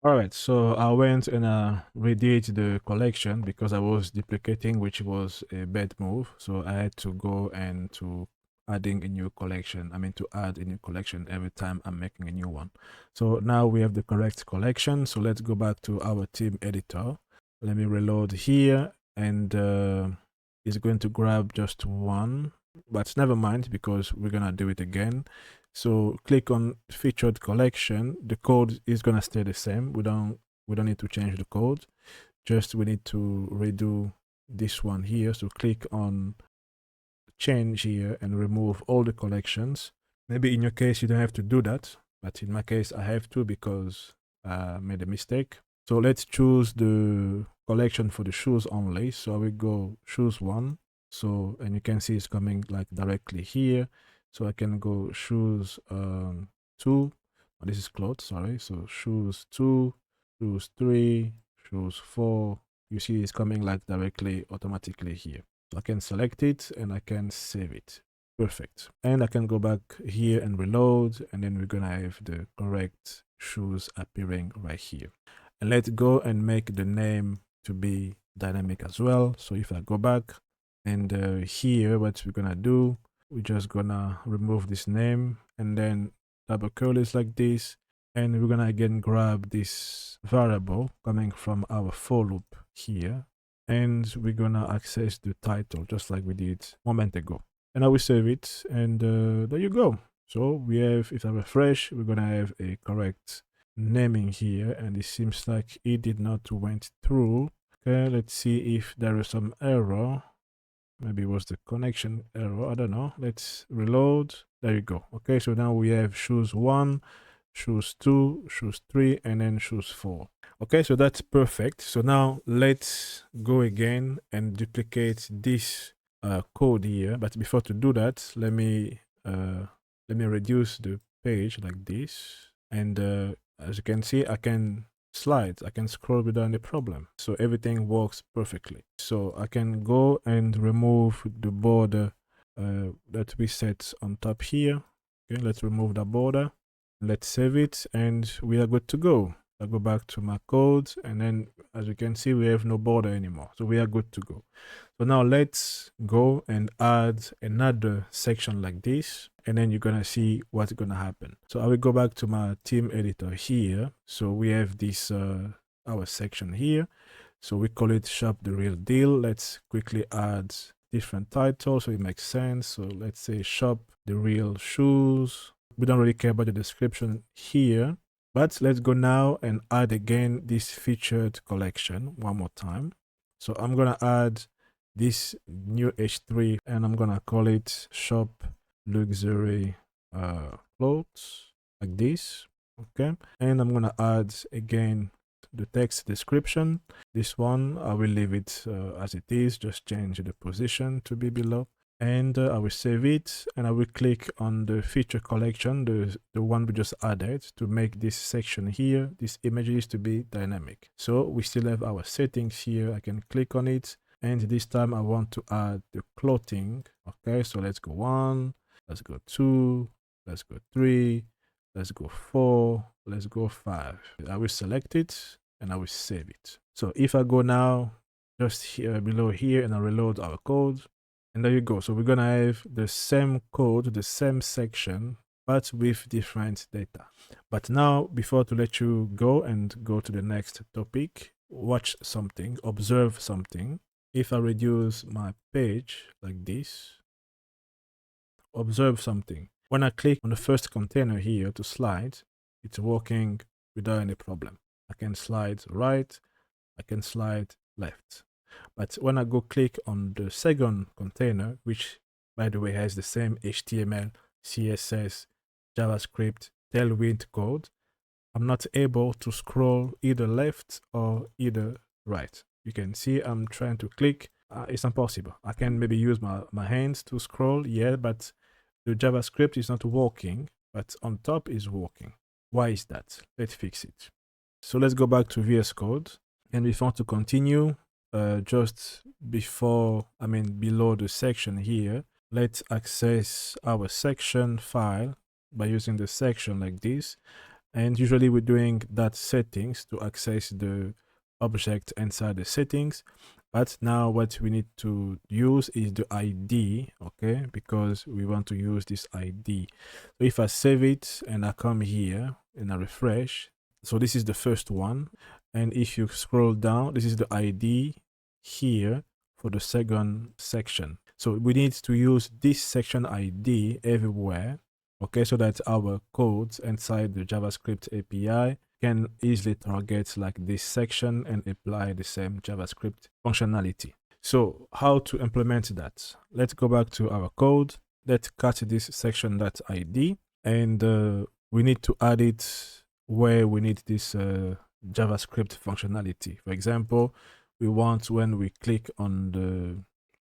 All right, so I went and redid the collection because I was duplicating, which was a bad move. So I had to go and to adding a new collection. I mean, to add a new collection every time I'm making a new one. So now we have the correct collection. So let's go back to our theme editor. Let me reload here, and it's going to grab just one, but never mind because we're gonna do it again. So click on featured collection. The code is gonna stay the same. We don't need to change the code. Just we need to redo this one here. So click on change here and remove all the collections. Maybe in your case you don't have to do that, but in my case I have to because I made a mistake. So let's choose the collection for the shoes only. So I will go shoes one. So, and you can see it's coming like directly here. So I can go shoes two. Oh, this is clothes, sorry. So shoes two, shoes three, shoes four. You see it's coming like directly automatically here. So I can select it and I can save it. Perfect. And I can go back here and reload, and then we're gonna have the correct shoes appearing right here. And let's go and make the name to be dynamic as well. So if I go back and here, what we're gonna do, we're just gonna remove this name and then double curlies like this. And we're gonna again grab this variable coming from our for loop here. And we're gonna access the title just like we did a moment ago. And I will save it, and there you go. So we have, if I refresh, we're gonna have a correct naming here, and it seems like it did not went through. Okay, let's see if there is some error. Maybe it was the connection error, I don't know. Let's reload. There you go. Okay, so now we have shoes one, shoes two, shoes three, and then shoes four. Okay, so that's perfect. So now let's go again and duplicate this code here. But before to do that, let me reduce the page like this. And as you can see, I can slide, I can scroll without any problem. So everything works perfectly. So I can go and remove the border that we set on top here. Okay, let's remove the border. Let's save it, and we are good to go. I go back to my code, and then as you can see, we have no border anymore. So we are good to go. So now let's go and add another section like this, and then you're gonna see what's gonna happen. So I will go back to my theme editor here. So we have this our section here. So we call it Shop the Real Deal. Let's quickly add different titles so it makes sense. So let's say Shop the Real Shoes. We don't really care about the description here, but let's go now and add again this featured collection one more time. So I'm gonna add this new h3 and I'm gonna call it Shop Luxury Clothes like this. Okay, and I'm gonna add again the text description. This one I will leave it as it is, just change the position to be below, and I will save it, and I will click on the feature collection, the one we just added, to make this section here, these images, to be dynamic. So we still have our settings here. I can click on it, and this time I want to add the clothing. Okay, so let's go 1, let's go 2, let's go 3, let's go 4, let's go 5. I will select it and I will save it. So if I go now just here below here and I reload our code, and there you go. So we're gonna have the same code, the same section, but with different data. But now, before to let you go and go to the next topic, watch something, observe something. If I reduce my page like this, observe something. When I click on the first container here to slide, it's working without any problem. I can slide right, I can slide left. But when I go click on the second container, which by the way has the same HTML, CSS, JavaScript, Tailwind code, I'm not able to scroll either left or either right. You can see I'm trying to click. It's impossible. I can maybe use my hands to scroll, yeah, but the JavaScript is not working, but on top is working. Why is that? Let's fix it. So let's go back to VS Code. And if I want to continue, just below the section here, let's access our section file by using the section like this. And usually we're doing that settings to access the object inside the settings. But now what we need to use is the ID, okay? Because we want to use this ID. So if I save it and I come here and I refresh, so this is the first one. And if you scroll down, this is the ID here for the second section. So we need to use this section ID everywhere, okay, so that our codes inside the JavaScript API can easily target like this section and apply the same JavaScript functionality. So how to implement that? Let's go back to our code. Let's cut this section.id, and we need to add it where we need this JavaScript functionality. For example, we want when we click on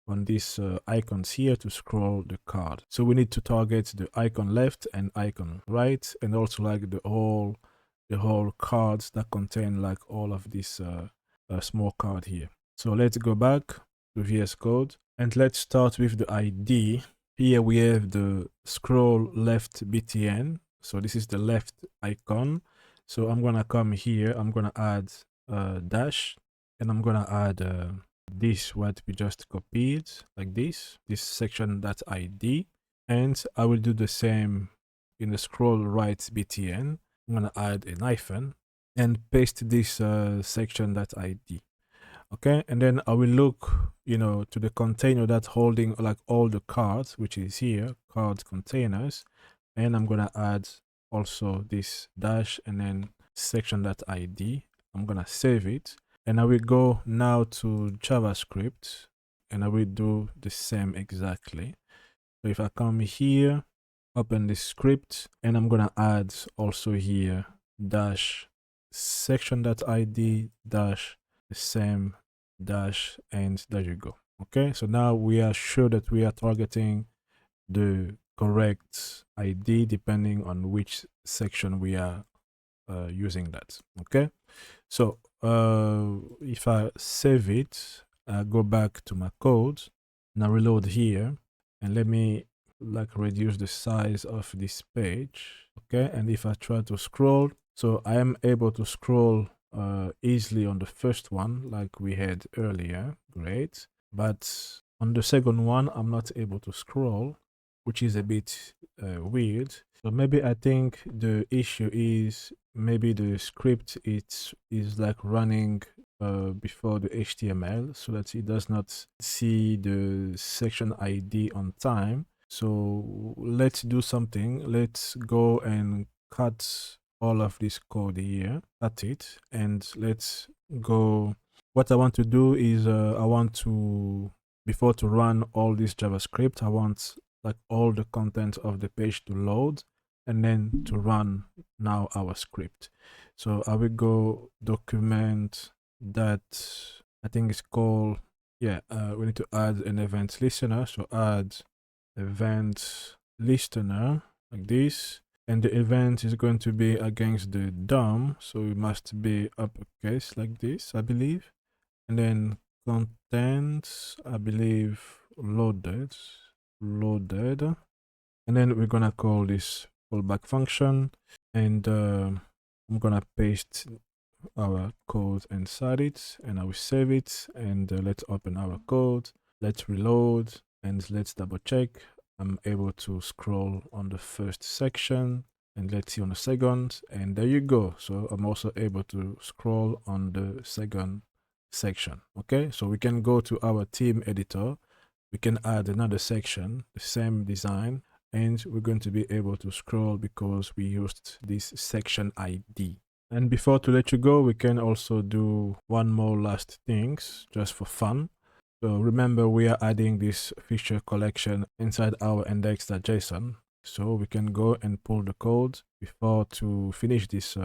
these icons here to scroll the card. So we need to target the icon left and icon right, and also like the whole cards that contain like all of this small card here. So let's go back to VS Code and let's start with the ID. Here we have the scroll left btn. So this is the left icon. So I'm gonna come here, I'm gonna add dash, and I'm gonna add this what we just copied, like this section.id, and I will do the same in the scroll right btn. I'm gonna add a hyphen and paste this section.id. Okay, and then I will look, to the container that's holding like all the cards, which is here, card containers, and I'm gonna add also this dash and then section.id. I'm gonna save it, and I will go now to JavaScript and I will do the same exactly. So if I come here, open the script, and I'm gonna add also here dash section.id dash the same dash, and there you go. Okay, so now we are sure that we are targeting the correct ID depending on which section we are using that. Okay, so if I save it, I go back to my code, now reload here, and let me like reduce the size of this page. Okay, and if I try to scroll, so I am able to scroll easily on the first one like we had earlier. Great, but on the second one I'm not able to scroll, which is a bit weird. So maybe I think the issue is maybe the script is like running before the HTML, so that it does not see the section ID on time. So let's do something. Let's go and cut all of this code here, cut it, and let's go. What I want to do is I want to, before to run all this JavaScript, I want like all the content of the page to load and then to run now our script. So I will go document that, I think it's called, we need to add an event listener. So add event listener like this, and the event is going to be against the DOM, so it must be uppercase like this, I believe. And then content, I believe loaded, and then we're gonna call this callback function, and I'm gonna paste our code inside it, and I will save it, and let's open our code, let's reload, and let's double check. I'm able to scroll on the first section, and let's see on the second, and there you go. So I'm also able to scroll on the second section. Okay, so we can go to our theme editor, we can add another section, the same design, and we're going to be able to scroll because we used this section ID. And before to let you go, we can also do one more last things just for fun. So remember, we are adding this feature collection inside our index.json. So we can go and pull the code before to finish this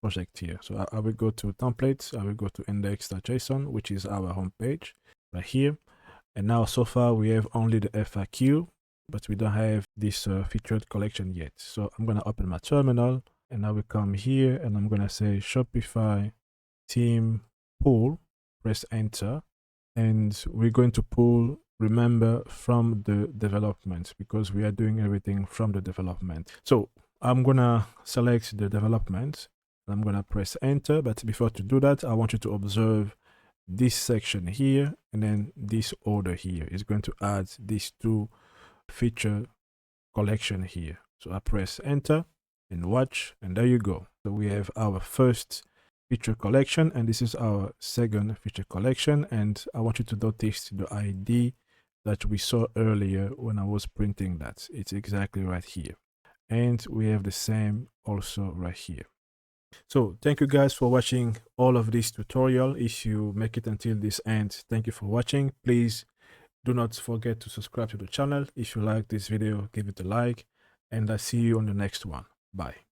project here. So I will go to templates, I will go to index.json, which is our home page right here. And now so far we have only the FAQ, but we don't have this featured collection yet. So I'm gonna open my terminal, and I will come here and I'm gonna say Shopify theme pull, press enter, and we're going to pull, remember, from the development, because we are doing everything from the development. So I'm gonna select the development. I'm gonna press enter, but before to do that, I want you to observe this section here and then this order here is going to add these two feature collection here. So I press enter and watch, and there you go. So we have our first feature collection, and this is our second feature collection. And I want you to notice the ID that we saw earlier when I was printing that. It's exactly right here. And we have the same also right here. So thank you guys for watching all of this tutorial. If you make it until this end, thank you for watching. Please do not forget to subscribe to the channel. If you like this video, give it a like, and I see you on the next one. Bye.